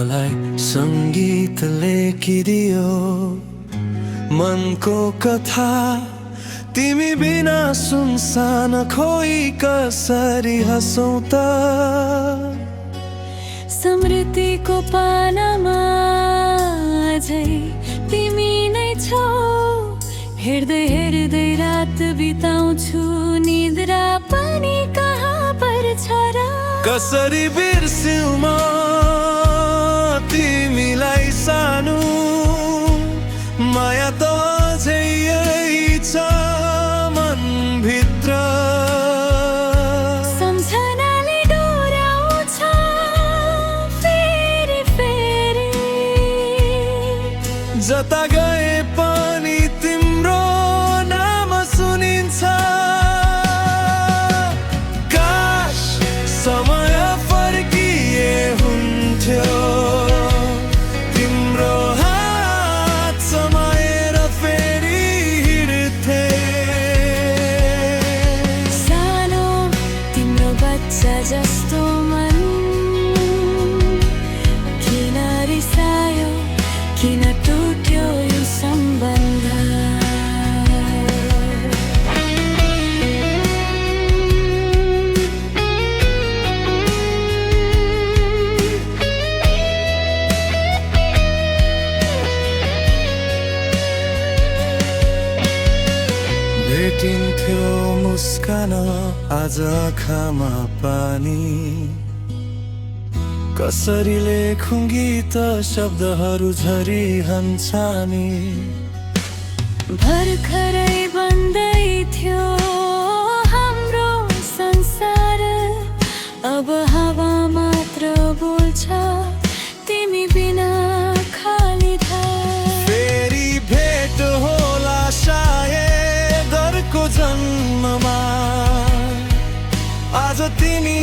मलाई सङ्गीत लेखिदियो मनको कथा तिमी बिना सुनसान खोई कसरी हँसौँ त स्मृतिको पानामा अझै तिमी नै छौ हेर्दै हेर्दै रात बिताउँछु निद्रा पनि कहाँ पर्छ र कसरी बिर्स्यौ म तिमीलाई सानो माया त अझै यही छ मनभित्र सम्झनाले डोर्याउँछ फेरि फेरि जता गए पनि तिम्रो नाम सुनिन्छ काश समय फर्किए हुन्थ्यो तिम्रो हात समाएर फेरि हिँड्थे सानो तिम्रो बच्चा जस्तो मन किन रिसायो किन टुट्यो यो सम्बन्ध भेटिन्थ्यो मुस्कान आज आँखामा पानी कसरी लेखौँ गीत शब्दहरू झरिहन्छ नि भर्खरै बन्दै थियो हाम्रो संसार अब हावा मात्र बोल्छ तिमी बिना खाली थाहा फेरि भेट होला सायद अर्को जन्ममा आज तिमी